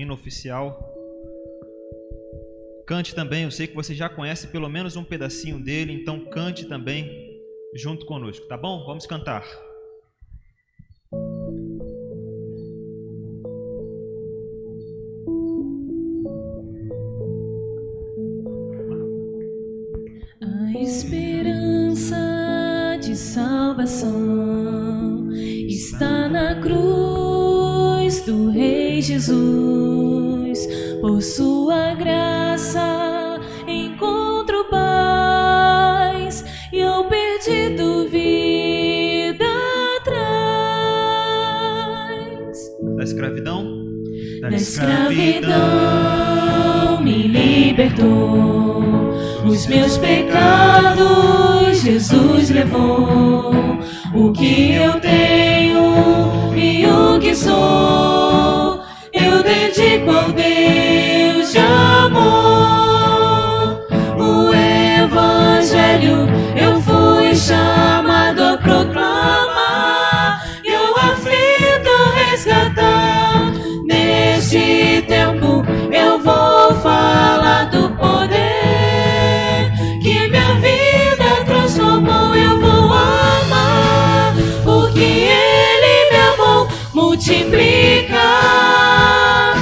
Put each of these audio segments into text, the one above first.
hino oficial. Cante também, eu sei que você já conhece pelo menos um pedacinho dele, então cante também junto conosco, tá bom? Vamos cantar. A esperança de salvação está na cruz do Rei Jesus. Por sua graça encontro paz e ao perdido vida traz. Da escravidão? Da escravidão me libertou. Os meus pecados Jesus levou. O que eu tenho e o que sou, eu dedico ao Deus de amor. O Evangelho eu fui chamado a proclamar e o aflito resgatar. Neste tempo eu vou falar do poder que minha vida transformou. Eu vou amar porque Ele me amou. Multiplicar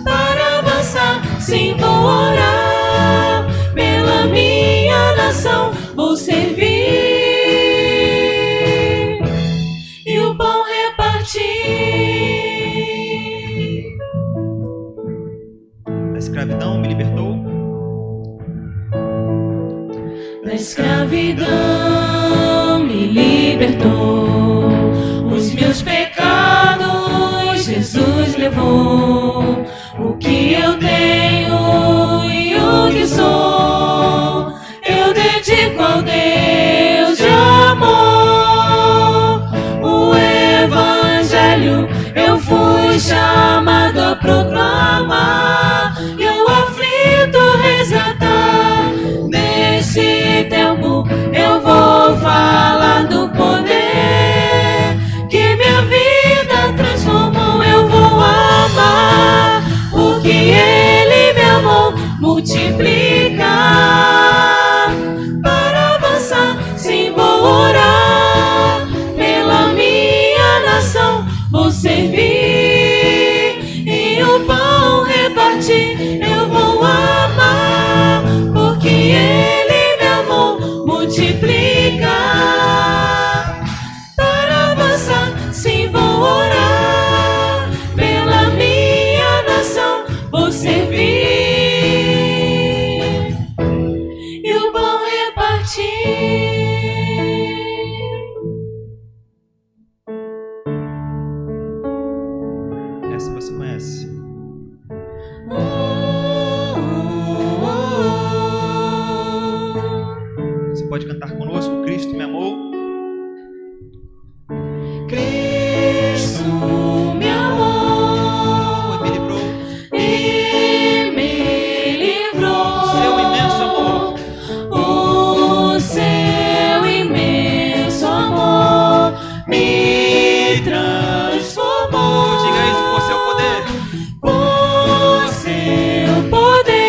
para avançar, sim, vou orar pela minha nação, vou servir e o pão repartir. Da escravidão me libertou. Da escravidão me libertou. Os meus pecados Jesus levou. O que eu tenho e o que sou, eu dedico ao Deus de amor. O Evangelho eu fui chamado a proclamar e o aflito resgatar. Nesse tempo eu vou falar do poder que minha vida transformou. Eu vou amar porque Ele me amou. Multiplicar para avançar, sim, vou orar pela minha nação, vou servir e o pão repartir. Eu vou amar porque Ele me amou. Multiplicar para avançar, sim, vou orar pela minha nação, vou servir e o pão repartir. Essa você conhece. Você pode cantar conosco, Cristo me amou. Cristo me amou E me livrou. e me livrou. Seu imenso amor. O seu imenso amor me transformou. Diga isso com seu poder. Por seu poder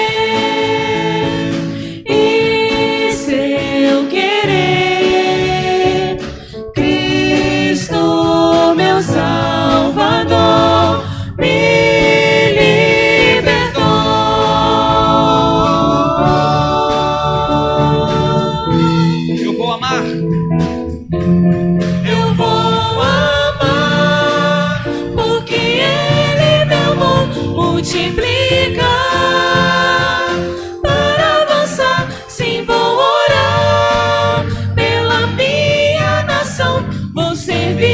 e seu querer, Cristo, meu Salvador, me libertou. Eu vou amar. Eu vou amar porque Ele me amou. Multiplicar para avançar, sim, vou orar pela minha nação, vou servir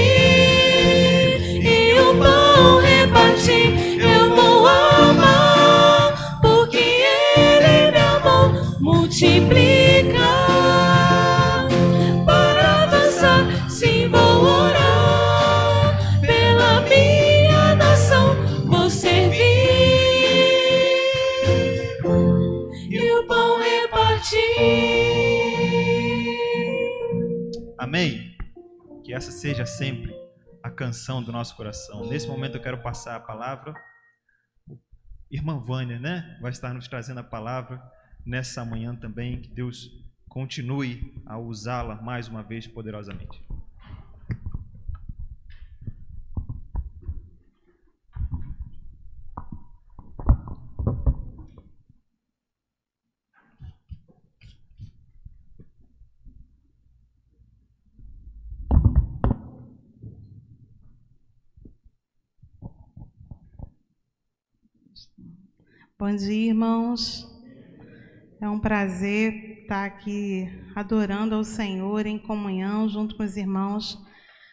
e o pão repartir. Eu vou amar porque Ele me amou. Multiplicar para avançar, sim, vou orar pela minha nação, vou servir e o pão repartir. Amém? Que essa seja sempre a canção do nosso coração. Nesse momento eu quero passar a palavra irmã Vânia, né? Vai estar nos trazendo a palavra nessa manhã também. Que Deus continue a usá-la mais uma vez poderosamente. Bom dia, irmãos. É um prazer estar aqui adorando ao Senhor em comunhão junto com os irmãos,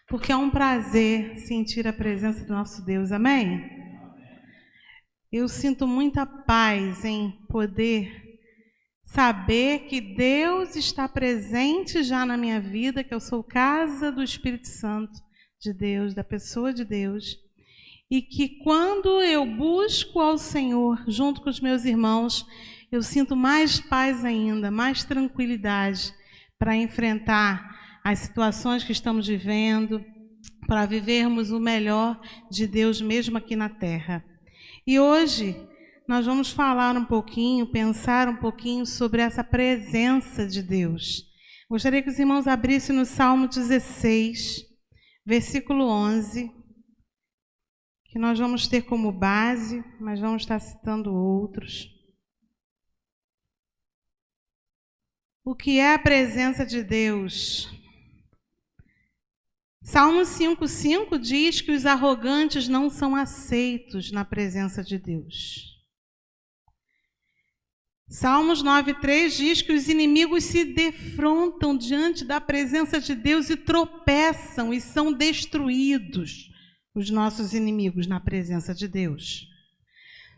porque é um prazer sentir a presença do nosso Deus. Amém? Eu sinto muita paz em poder saber que Deus está presente já na minha vida, que eu sou casa do Espírito Santo de Deus, da pessoa de Deus. E que quando eu busco ao Senhor junto com os meus irmãos, eu sinto mais paz ainda, mais tranquilidade para enfrentar as situações que estamos vivendo, para vivermos o melhor de Deus mesmo aqui na terra. E hoje nós vamos falar um pouquinho, pensar um pouquinho sobre essa presença de Deus. Gostaria que os irmãos abrissem no Salmo 16, versículo 11. Que nós vamos ter como base, mas vamos estar citando outros. O que é a presença de Deus? Salmo 5,5 diz que os arrogantes não são aceitos na presença de Deus. Salmos 9,3 diz que os inimigos se defrontam diante da presença de Deus e tropeçam e são destruídos. Os nossos inimigos na presença de Deus.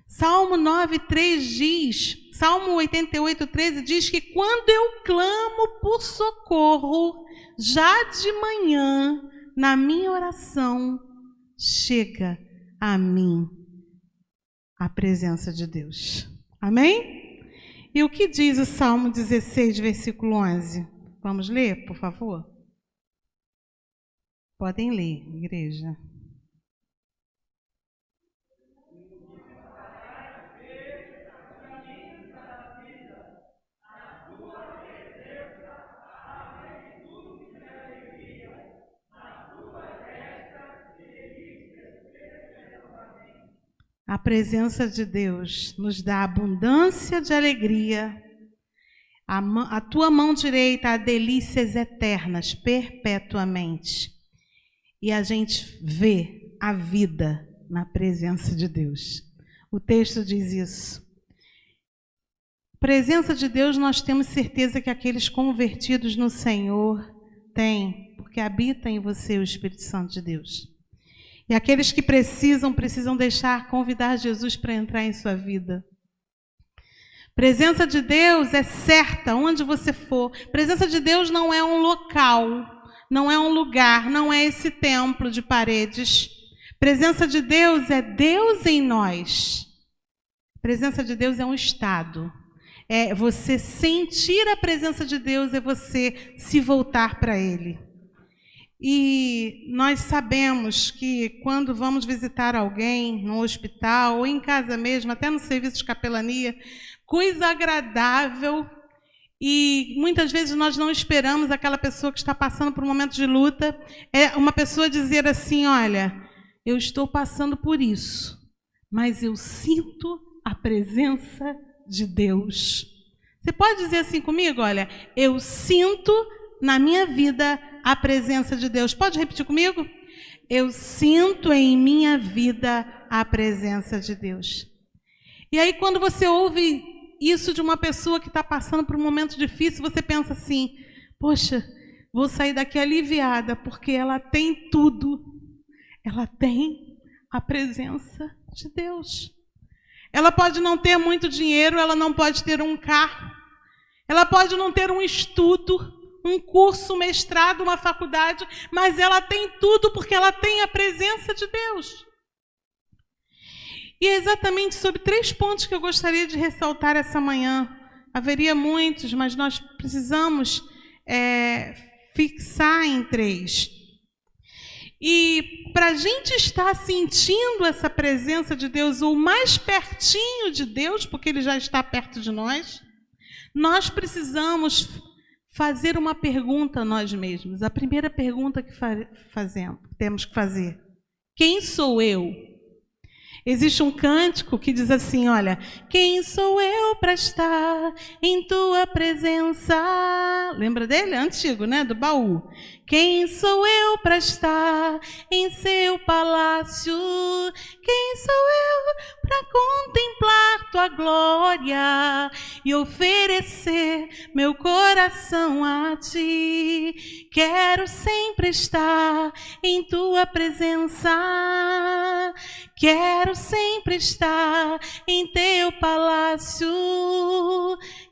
Salmo 9,3 diz, Salmo 88,13 diz que quando eu clamo por socorro, já de manhã, na minha oração, chega a mim a presença de Deus. Amém? E o que diz o Salmo 16, versículo 11? Vamos ler, por favor? Podem ler, igreja. A presença de Deus nos dá abundância de alegria. A tua mão direita há delícias eternas, perpetuamente. E a gente vê a vida na presença de Deus. O texto diz isso. Presença de Deus, nós temos certeza que aqueles convertidos no Senhor têm, porque habita em você o Espírito Santo de Deus. E aqueles que precisam convidar Jesus para entrar em sua vida. Presença de Deus é certa, onde você for. Presença de Deus não é um local, não é um lugar, não é esse templo de paredes. Presença de Deus é Deus em nós. Presença de Deus é um estado. É você sentir a presença de Deus, é você se voltar para Ele. E nós sabemos que quando vamos visitar alguém no hospital ou em casa mesmo, até no serviço de capelania, coisa agradável, e muitas vezes nós não esperamos aquela pessoa que está passando por um momento de luta, é uma pessoa dizer assim, olha, eu estou passando por isso, mas eu sinto a presença de Deus. Você pode dizer assim comigo, olha, eu sinto na minha vida a presença de Deus. Pode repetir comigo? Eu sinto em minha vida a presença de Deus. E aí quando você ouve isso de uma pessoa que está passando por um momento difícil, você pensa assim, poxa, vou sair daqui aliviada, porque ela tem tudo. Ela tem a presença de Deus. Ela pode não ter muito dinheiro, ela não pode ter um carro, ela pode não ter um estudo, um curso, um mestrado, uma faculdade, mas ela tem tudo porque ela tem a presença de Deus. E é exatamente sobre 3 pontos que eu gostaria de ressaltar essa manhã. Haveria muitos, mas nós precisamos fixar em 3. E para a gente estar sentindo essa presença de Deus, ou mais pertinho de Deus, porque Ele já está perto de nós, nós precisamos fazer uma pergunta a nós mesmos. A primeira pergunta que temos que fazer: quem sou eu? Existe um cântico que diz assim, olha: quem sou eu para estar em tua presença? Lembra dele? É antigo, né? Do baú. Quem sou eu para estar em seu palácio? Quem sou eu para contemplar tua glória e oferecer meu coração a ti? Quero sempre estar em tua presença. Quero sempre estar em teu palácio.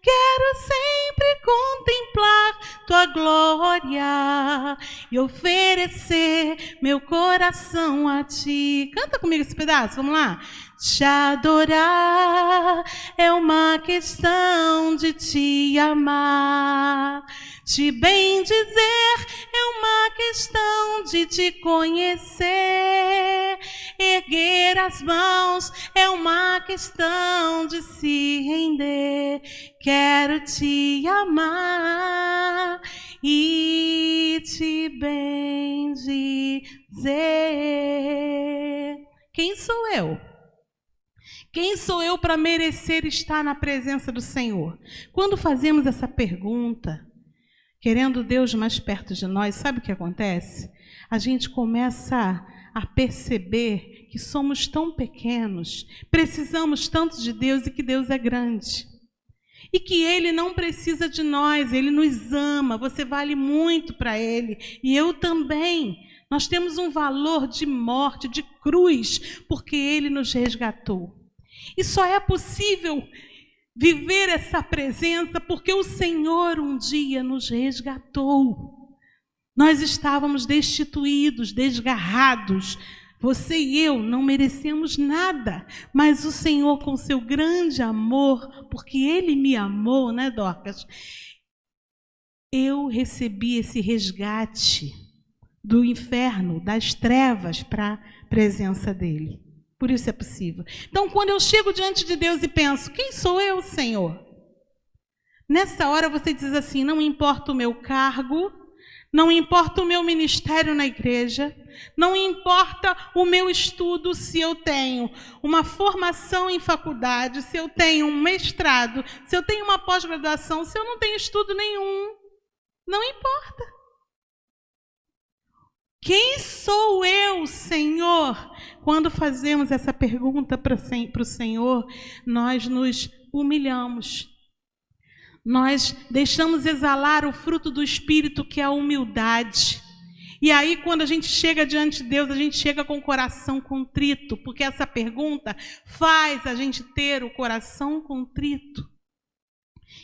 Quero sempre contemplar tua glória e oferecer meu coração a ti. Canta comigo esse pedaço, vamos lá. Te adorar é uma questão de te amar. Te bendizer é uma questão de te conhecer. Erguer as mãos é uma questão de se render. Quero te amar e te bendizer. Quem sou eu? Quem sou eu para merecer estar na presença do Senhor? Quando fazemos essa pergunta, querendo Deus mais perto de nós, sabe o que acontece? A gente começa a perceber que somos tão pequenos, precisamos tanto de Deus e que Deus é grande. E que Ele não precisa de nós, Ele nos ama, você vale muito para Ele, e eu também. Nós temos um valor de morte, de cruz, porque Ele nos resgatou. E só é possível viver essa presença porque o Senhor um dia nos resgatou. Nós estávamos destituídos, desgarrados. Você e eu não merecemos nada, mas o Senhor, com seu grande amor, porque Ele me amou, né, Dorcas? Eu recebi esse resgate do inferno, das trevas, para a presença dEle. Por isso é possível. Então, quando eu chego diante de Deus e penso, quem sou eu, Senhor? Nessa hora você diz assim, não importa o meu cargo, não importa o meu ministério na igreja, não importa o meu estudo, se eu tenho uma formação em faculdade, se eu tenho um mestrado, se eu tenho uma pós-graduação, se eu não tenho estudo nenhum, não importa. Quem sou eu, Senhor? Quando fazemos essa pergunta para o Senhor, nós nos humilhamos. Nós deixamos exalar o fruto do Espírito, que é a humildade. E aí, quando a gente chega diante de Deus, a gente chega com o coração contrito, porque essa pergunta faz a gente ter o coração contrito.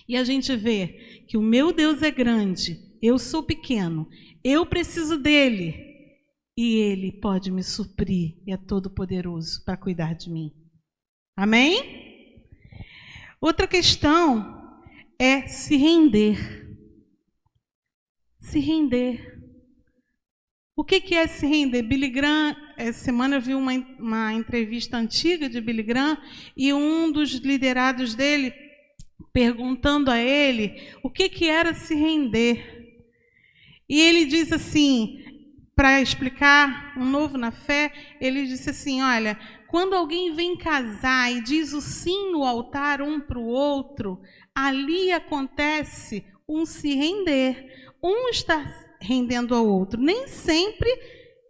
E a gente vê que o meu Deus é grande, eu sou pequeno, eu preciso dele. E Ele pode me suprir e é todo poderoso para cuidar de mim. Amém? Outra questão é se render. Se render. O que é se render? Billy Graham, essa semana eu vi uma entrevista antiga de Billy Graham e um dos liderados dele perguntando a ele o que era se render. E ele diz assim, para explicar um novo na fé, ele disse assim, olha, quando alguém vem casar e diz o sim no altar um para o outro, ali acontece um se render. Um está rendendo ao outro. Nem sempre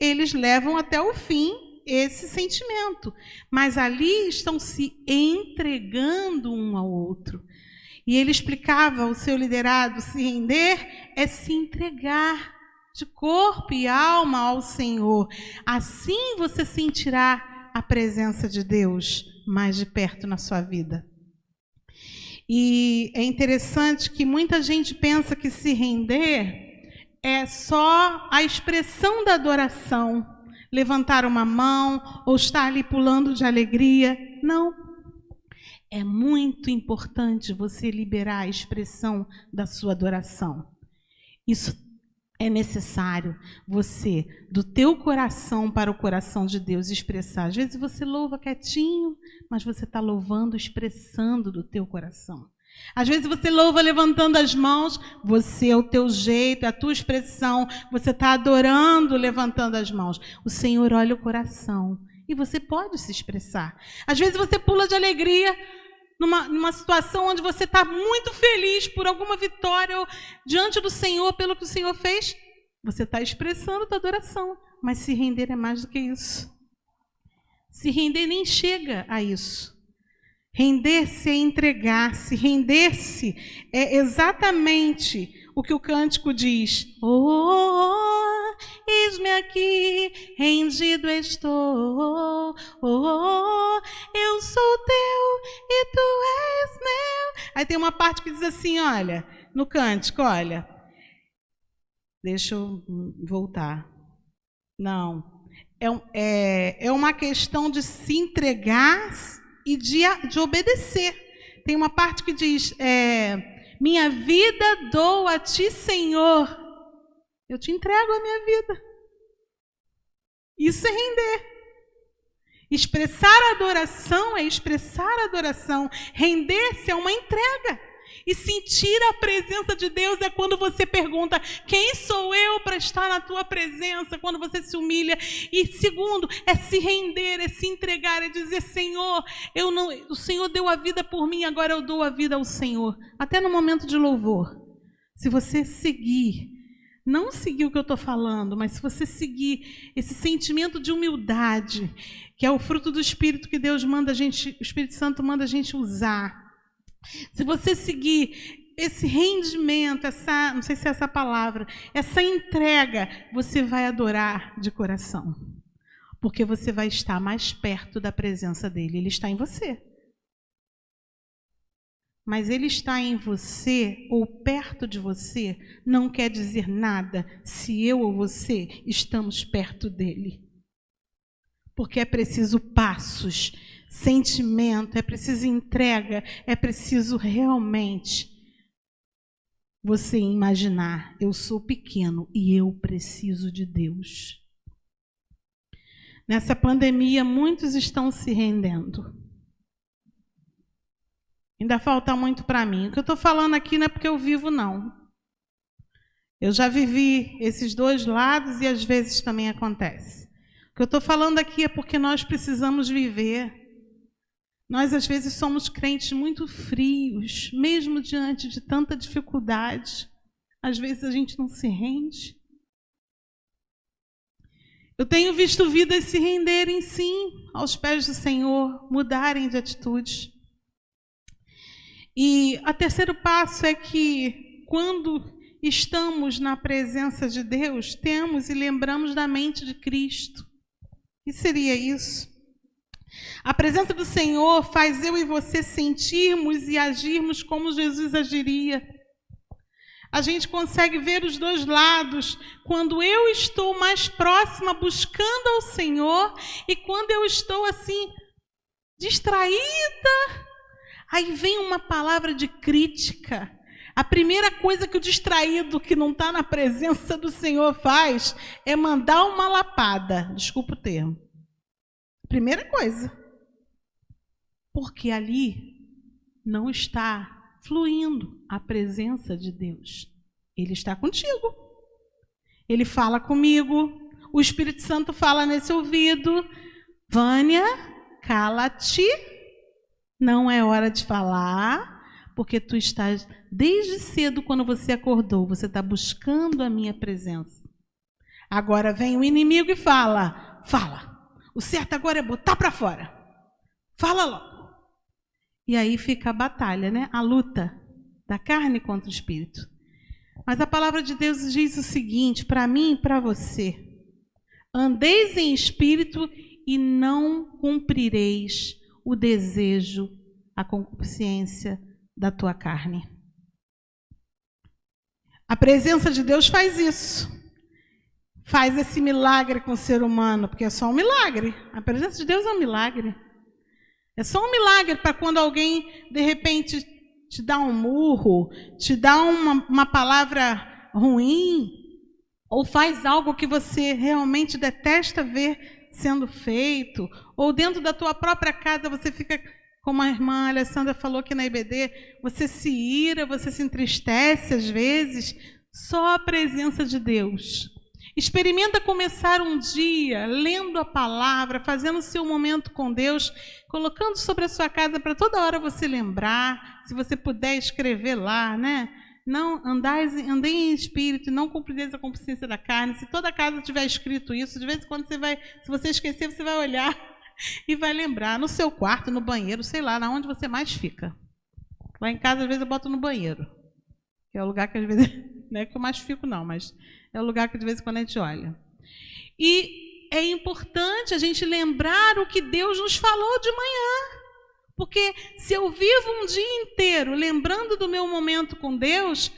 eles levam até o fim esse sentimento, mas ali estão se entregando um ao outro. E ele explicava, o seu liderado, se render é se entregar de corpo e alma ao Senhor. Assim você sentirá a presença de Deus mais de perto na sua vida. E é interessante que muita gente pensa que se render é só a expressão da adoração, levantar uma mão ou estar ali pulando de alegria. Não. É muito importante você liberar a expressão da sua adoração. Isso É necessário você, do teu coração para o coração de Deus, expressar. Às vezes você louva quietinho, mas você está louvando, expressando do teu coração. Às vezes você louva levantando as mãos, você é o teu jeito, é a tua expressão, você está adorando levantando as mãos. O Senhor olha o coração e você pode se expressar. Às vezes você pula de alegria numa situação onde você está muito feliz por alguma vitória ou diante do Senhor, pelo que o Senhor fez. Você está expressando a tua adoração, mas se render é mais do que isso. Se render nem chega a isso. Render-se é entregar-se, render-se é exatamente o que o cântico diz. Oh, eis-me aqui, rendido estou. Oh, eu sou teu e tu és meu. Aí tem uma parte que diz assim, olha, no cântico, olha. Deixa eu voltar. Não. É uma questão de se entregar e de obedecer. Tem uma parte que diz, minha vida dou a ti, Senhor. Eu te entrego a minha vida. Isso é render. Expressar a adoração é expressar a adoração. Render-se é uma entrega. E sentir a presença de Deus é quando você pergunta, quem sou eu para estar na tua presença? Quando você se humilha. E segundo, é se render, é se entregar, é dizer, Senhor, o Senhor deu a vida por mim, agora eu dou a vida ao Senhor. Até no momento de louvor. Se você seguir, não seguir o que eu estou falando, mas se você seguir esse sentimento de humildade, que é o fruto do Espírito que Deus manda a gente, o Espírito Santo manda a gente usar. Se você seguir esse rendimento, não sei se é essa palavra, essa entrega, você vai adorar de coração. Porque você vai estar mais perto da presença dele. Ele está em você. Mas ele está em você ou perto de você não quer dizer nada se eu ou você estamos perto dele. Porque é preciso passos, sentimento, é preciso entrega, é preciso realmente você imaginar, eu sou pequeno e eu preciso de Deus. Nessa pandemia, muitos estão se rendendo. Ainda falta muito para mim. O que eu estou falando aqui não é porque eu vivo, não. Eu já vivi esses dois lados e às vezes também acontece. O que eu estou falando aqui é porque nós precisamos viver. Nós, às vezes, somos crentes muito frios, mesmo diante de tanta dificuldade. Às vezes a gente não se rende. Eu tenho visto vidas se renderem, sim, aos pés do Senhor, mudarem de atitude. E o terceiro passo é que, quando estamos na presença de Deus, temos e lembramos da mente de Cristo. O que seria isso? A presença do Senhor faz eu e você sentirmos e agirmos como Jesus agiria. A gente consegue ver os dois lados, quando eu estou mais próxima buscando ao Senhor e quando eu estou assim, distraída. Aí vem uma palavra de crítica. A primeira coisa que o distraído que não está na presença do Senhor faz é mandar uma lapada. Desculpa o termo. Primeira coisa. Porque ali não está fluindo a presença de Deus. Ele está contigo. Ele fala comigo. O Espírito Santo fala nesse ouvido. Vânia, cala-te. Não é hora de falar, porque tu estás, desde cedo, quando você acordou, você está buscando a minha presença. Agora vem o inimigo e fala. O certo agora é botar para fora. Fala logo. E aí fica a batalha, né? A luta da carne contra o espírito. Mas a palavra de Deus diz o seguinte, para mim e para você. Andeis em espírito e não cumprireis o desejo, a concupiscência da tua carne. A presença de Deus faz isso. Faz esse milagre com o ser humano, porque é só um milagre. A presença de Deus é um milagre. É só um milagre para quando alguém, de repente, te dá um murro, te dá uma palavra ruim. ou faz algo que você realmente detesta ver sendo feito, ou dentro da tua própria casa você fica, como a irmã Alessandra falou aqui na IBD, você se ira, você se entristece às vezes, só a presença de Deus. Experimenta começar um dia lendo a palavra, fazendo o seu momento com Deus, colocando sobre a sua casa para toda hora você lembrar, se você puder escrever lá, né? Não andei em espírito, não cumprireis a consciência da carne. Se toda a casa tiver escrito isso, de vez em quando se você esquecer, você vai olhar e vai lembrar. No seu quarto, no banheiro, sei lá, na onde você mais fica. Lá em casa, às vezes, eu boto no banheiro, que é o lugar que às vezes, não é que eu mais fico não, mas é o lugar que de vez em quando a gente olha. E é importante a gente lembrar o que Deus nos falou de manhã. Porque se eu vivo um dia inteiro lembrando do meu momento com Deus,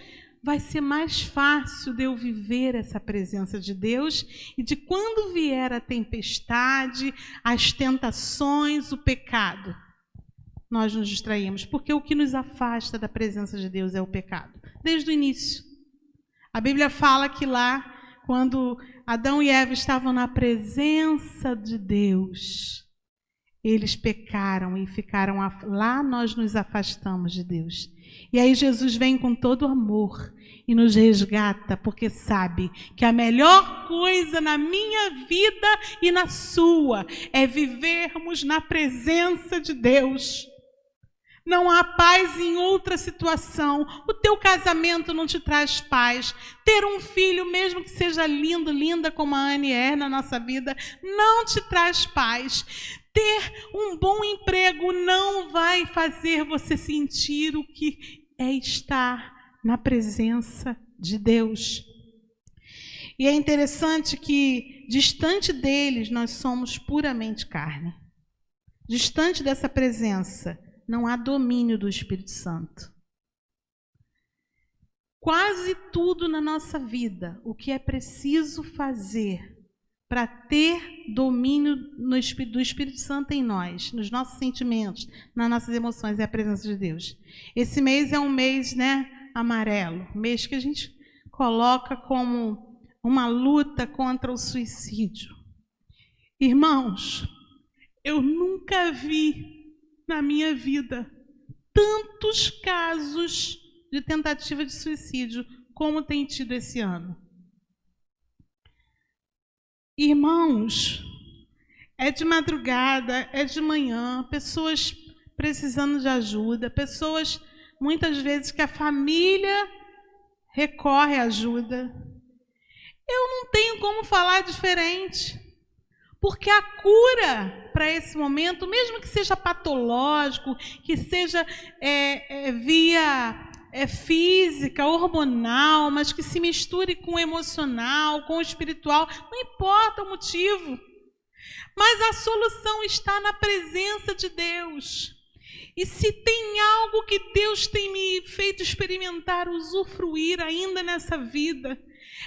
vai ser mais fácil de eu viver essa presença de Deus e de quando vier a tempestade, as tentações, o pecado, nós nos distraímos. Porque o que nos afasta da presença de Deus é o pecado. Desde o início. A Bíblia fala que lá, quando Adão e Eva estavam na presença de Deus, eles pecaram e ficaram lá, nós nos afastamos de Deus. E aí Jesus vem com todo amor e nos resgata, porque sabe que a melhor coisa na minha vida e na sua é vivermos na presença de Deus. Não há paz em outra situação. O teu casamento não te traz paz. Ter um filho, mesmo que seja lindo, linda como a Anne é na nossa vida, não te traz paz. Ter um bom emprego não vai fazer você sentir o que é estar na presença de Deus. E é interessante que, distante deles, nós somos puramente carne. Distante dessa presença, não há domínio do Espírito Santo. Quase tudo na nossa vida, o que é preciso fazer para ter domínio do Espírito Santo em nós, nos nossos sentimentos, nas nossas emoções, é a presença de Deus. Esse mês é um mês, amarelo, mês que a gente coloca como uma luta contra o suicídio. Irmãos, eu nunca vi na minha vida tantos casos de tentativa de suicídio como tem tido esse ano. Irmãos, é de madrugada, é de manhã, pessoas precisando de ajuda, pessoas muitas vezes que a família recorre à ajuda. Eu não tenho como falar diferente, porque a cura para esse momento, mesmo que seja patológico, que seja via física, hormonal, mas que se misture com o emocional, com o espiritual, não importa o motivo. Mas a solução está na presença de Deus. E se tem algo que Deus tem me feito experimentar, usufruir ainda nessa vida,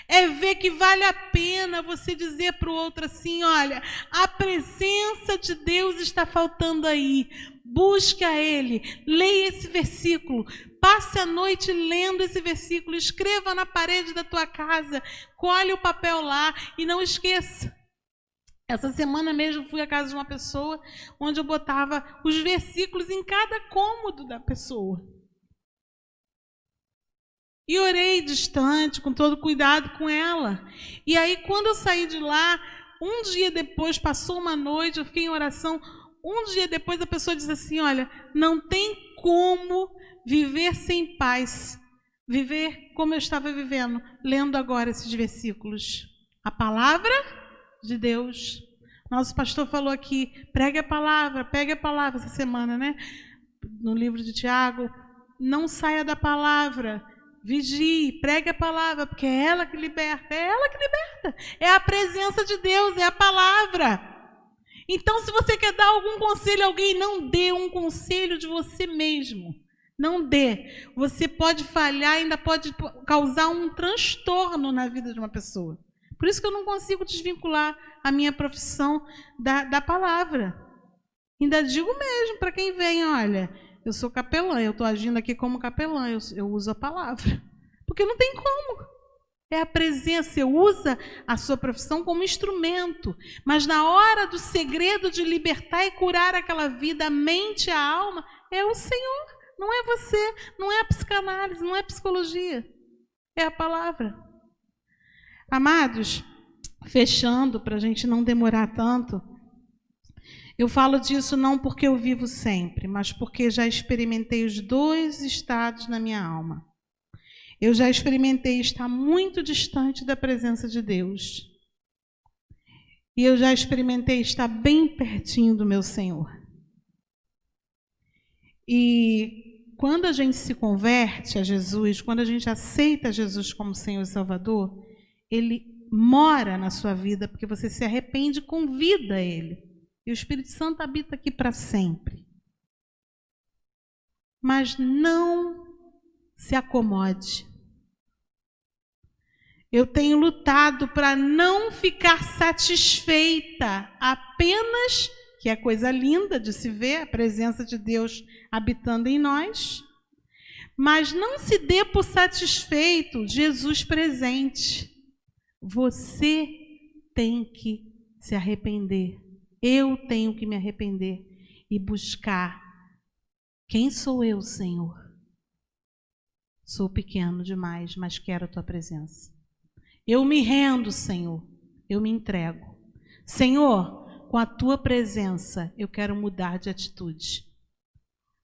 é ver que vale a pena você dizer para o outro assim: olha, a presença de Deus está faltando aí, busque a Ele, leia esse versículo, passe a noite lendo esse versículo, escreva na parede da tua casa, colhe o papel lá e não esqueça. Essa semana mesmo fui à casa de uma pessoa onde eu botava os versículos em cada cômodo da pessoa. E orei distante, com todo cuidado com ela. E aí, quando eu saí de lá, um dia depois, passou uma noite, eu fiquei em oração. Um dia depois, a pessoa disse assim: olha, não tem como viver sem paz, viver como eu estava vivendo, lendo agora esses versículos. A palavra de Deus. Nosso pastor falou aqui, pregue a palavra, pegue a palavra essa semana, no livro de Tiago. Não saia da palavra. Vigie, pregue a palavra, porque é ela que liberta, é a presença de Deus, é a palavra. Então, se você quer dar algum conselho a alguém, não dê um conselho de você mesmo, não dê. Você pode falhar, ainda pode causar um transtorno na vida de uma pessoa. Por isso que eu não consigo desvincular a minha profissão da palavra. Ainda digo mesmo para quem vem: olha, eu sou capelã, eu estou agindo aqui como capelã, eu uso a palavra. Porque não tem como. É a presença. Você usa a sua profissão como instrumento, mas na hora do segredo de libertar e curar aquela vida, a mente e a alma, é o Senhor. Não é você, não é a psicanálise, não é a psicologia. É a palavra. Amados, fechando, para a gente não demorar tanto, eu falo disso não porque eu vivo sempre, mas porque já experimentei os dois estados na minha alma. Eu já experimentei estar muito distante da presença de Deus. E eu já experimentei estar bem pertinho do meu Senhor. E quando a gente se converte a Jesus, quando a gente aceita Jesus como Senhor e Salvador, Ele mora na sua vida, porque você se arrepende, convida Ele. E o Espírito Santo habita aqui para sempre. Mas não se acomode. Eu tenho lutado para não ficar satisfeita apenas, que é coisa linda de se ver, a presença de Deus habitando em nós, mas não se dê por satisfeito Jesus presente. Você tem que se arrepender. Eu tenho que me arrepender e buscar. Quem sou eu, Senhor? Sou pequeno demais, mas quero a tua presença. Eu me rendo, Senhor. Eu me entrego. Senhor, com a tua presença, eu quero mudar de atitude.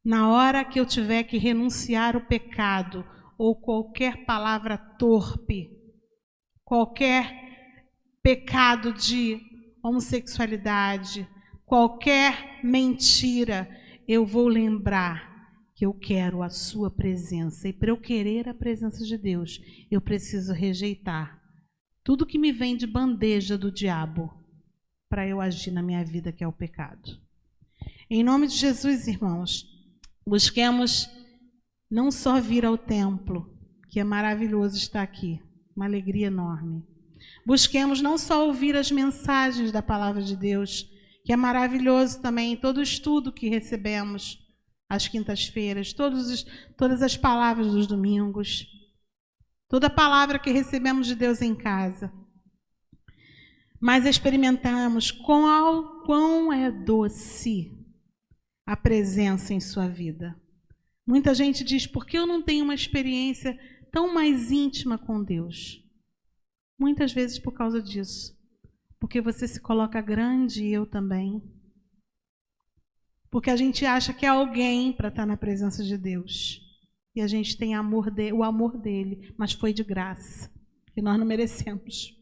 Na hora que eu tiver que renunciar ao pecado ou qualquer palavra torpe, qualquer pecado de homossexualidade, qualquer mentira, eu vou lembrar que eu quero a sua presença. E para eu querer a presença de Deus, eu preciso rejeitar tudo que me vem de bandeja do diabo para eu agir na minha vida, que é o pecado. Em nome de Jesus, irmãos, busquemos não só vir ao templo, que é maravilhoso estar aqui, uma alegria enorme. Busquemos não só ouvir as mensagens da palavra de Deus, que é maravilhoso também, todo o estudo que recebemos às quintas-feiras, todas as palavras dos domingos, toda a palavra que recebemos de Deus em casa. Mas experimentamos quão é doce a presença em sua vida. Muita gente diz, por que eu não tenho uma experiência tão mais íntima com Deus? Muitas vezes por causa disso. Porque você se coloca grande e eu também. Porque a gente acha que é alguém para estar na presença de Deus. E a gente tem o amor dele, mas foi de graça. E nós não merecemos.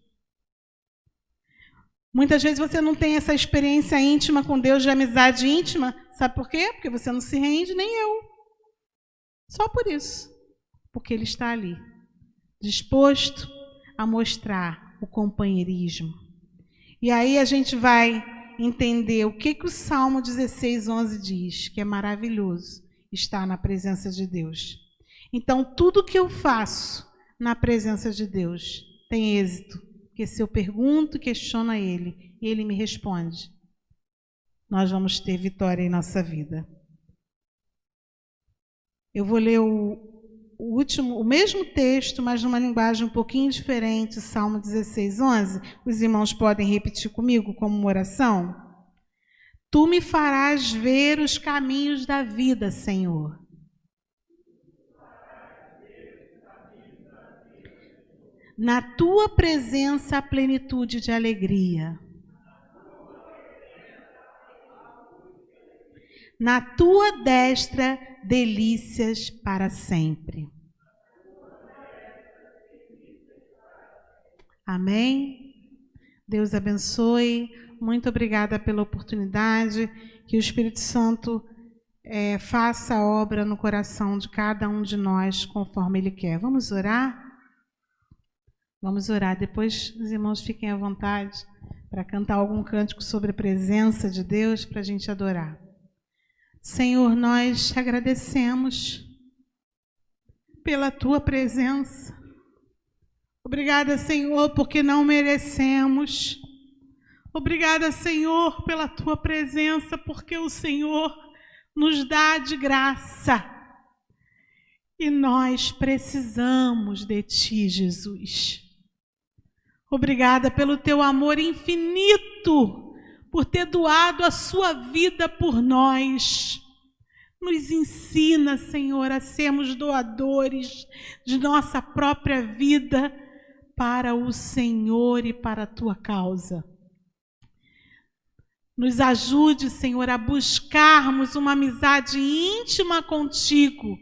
Muitas vezes você não tem essa experiência íntima com Deus, de amizade íntima. Sabe por quê? Porque você não se rende, nem eu. Só por isso. Porque Ele está ali, disposto a mostrar o companheirismo. E aí a gente vai entender o que o Salmo 16:11 diz, que é maravilhoso estar na presença de Deus. Então, tudo que eu faço na presença de Deus tem êxito. Porque se eu pergunto, questiono a Ele, e Ele me responde, nós vamos ter vitória em nossa vida. Eu vou ler o mesmo texto, mas numa linguagem um pouquinho diferente, Salmo 16:11. Os irmãos podem repetir comigo como uma oração? Tu me farás ver os caminhos da vida, Senhor. Na tua presença, a plenitude de alegria. Na tua destra, delícias para sempre. Amém? Deus abençoe. Muito obrigada pela oportunidade. Que o Espírito Santo faça a obra no coração de cada um de nós, conforme Ele quer. Vamos orar? Vamos orar. Depois os irmãos fiquem à vontade para cantar algum cântico sobre a presença de Deus, para a gente adorar. Senhor, nós te agradecemos pela tua presença. Obrigada, Senhor, porque não merecemos. Obrigada, Senhor, pela tua presença, porque o Senhor nos dá de graça. E nós precisamos de ti, Jesus. Obrigada pelo teu amor infinito, por ter doado a sua vida por nós. Nos ensina, Senhor, a sermos doadores de nossa própria vida para o Senhor e para a tua causa. Nos ajude, Senhor, a buscarmos uma amizade íntima contigo,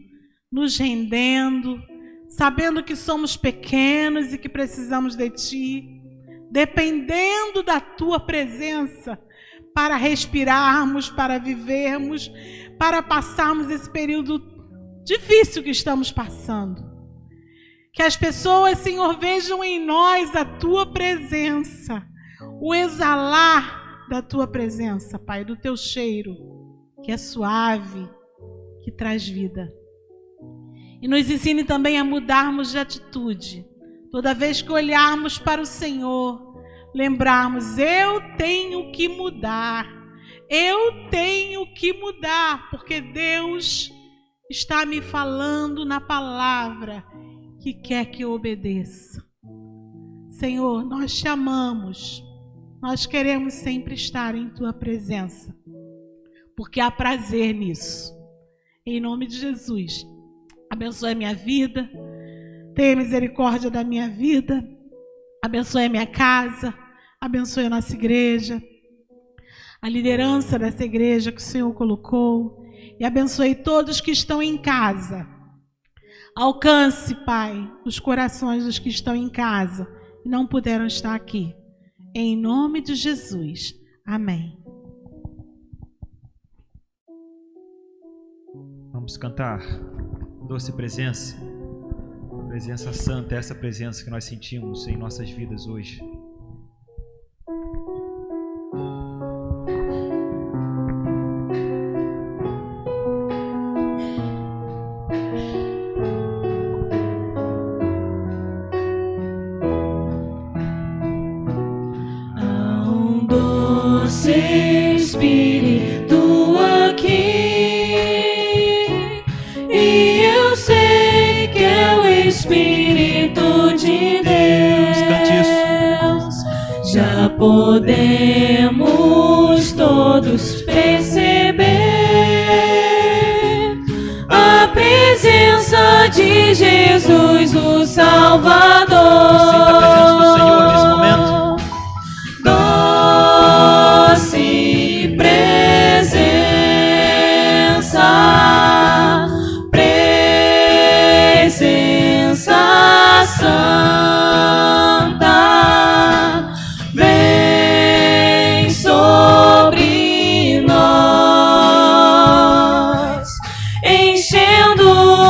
nos rendendo, sabendo que somos pequenos e que precisamos de ti, dependendo da tua presença para respirarmos, para vivermos, para passarmos esse período difícil que estamos passando. Que as pessoas, Senhor, vejam em nós a tua presença, o exalar da tua presença, Pai, do teu cheiro, que é suave, que traz vida. E nos ensine também a mudarmos de atitude. Toda vez que olharmos para o Senhor, lembrarmos, eu tenho que mudar. Eu tenho que mudar, porque Deus está me falando na palavra que quer que eu obedeça. Senhor, nós te amamos. Nós queremos sempre estar em tua presença, porque há prazer nisso. Em nome de Jesus. Abençoe a minha vida, tenha misericórdia da minha vida, abençoe a minha casa, abençoe a nossa igreja, a liderança dessa igreja que o Senhor colocou, e abençoe todos que estão em casa. Alcance, Pai, os corações dos que estão em casa e não puderam estar aqui. Em nome de Jesus. Amém. Vamos cantar Doce Presença, presença santa, essa presença que nós sentimos em nossas vidas hoje. Há um doce Espírito aqui. Espírito de Deus, já podemos todos perceber a presença de Jesus, o Salvador. Sinta a presença do Senhor nesse momento. Doce presença. Santa, vem sobre nós, enchendo-nos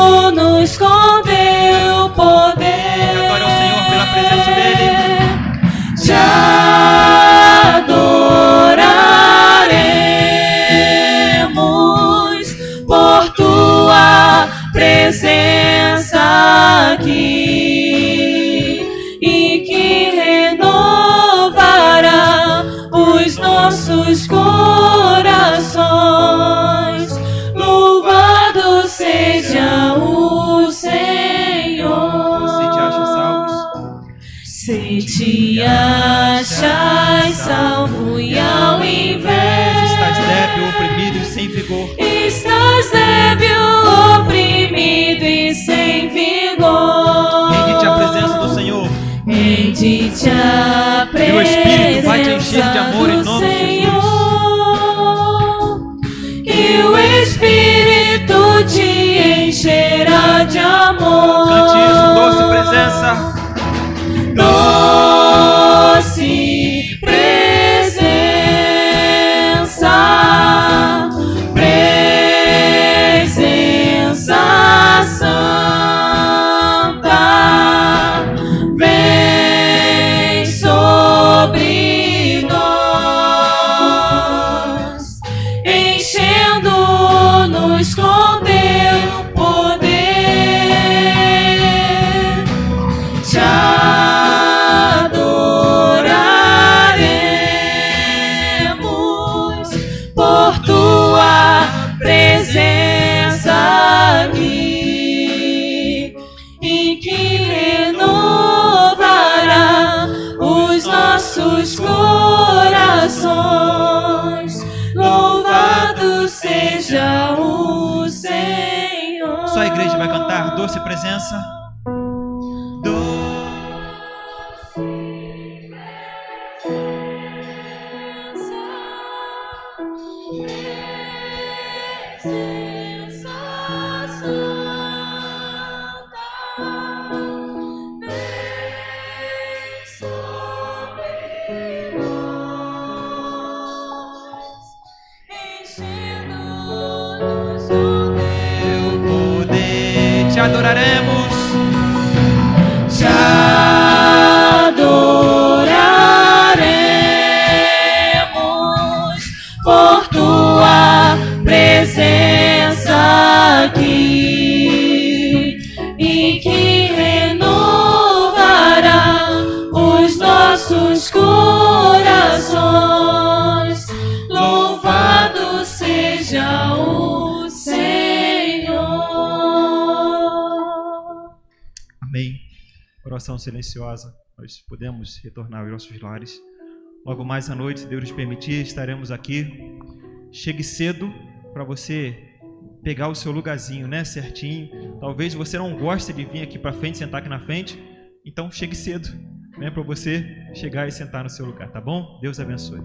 com teu poder. Adore ao Senhor pela presença dele. Te adoraremos por tua presença aqui. Nossos corações, louvado seja o Senhor. Se te achas salvo e ao invés estás débil, oprimido e sem vigor. Estás débil, oprimido e sem vigor. Rende-te à presença do Senhor. Rende-te à presença. E o Espírito vai te encher de amor em nome de Jesus. Que o Espírito te encherá de amor. Cante isso, doce presença. Doce presença. Presença santa. Vem sobre nós. doce presença. Te adoraremos, te adoraremos por tua presença aqui e que renovará os nossos corações. Louvado seja o Senhor. Amém. Oração silenciosa. Nós podemos retornar aos nossos lares. Logo mais à noite, se Deus nos permitir, estaremos aqui. Chegue cedo para você pegar o seu lugarzinho, né, certinho. Talvez você não goste de vir aqui para frente, sentar aqui na frente. Então chegue cedo, né, para você chegar e sentar no seu lugar, tá bom? Deus abençoe.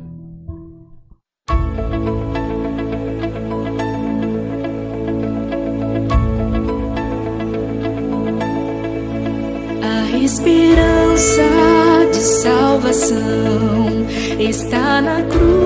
A esperança de salvação está na cruz.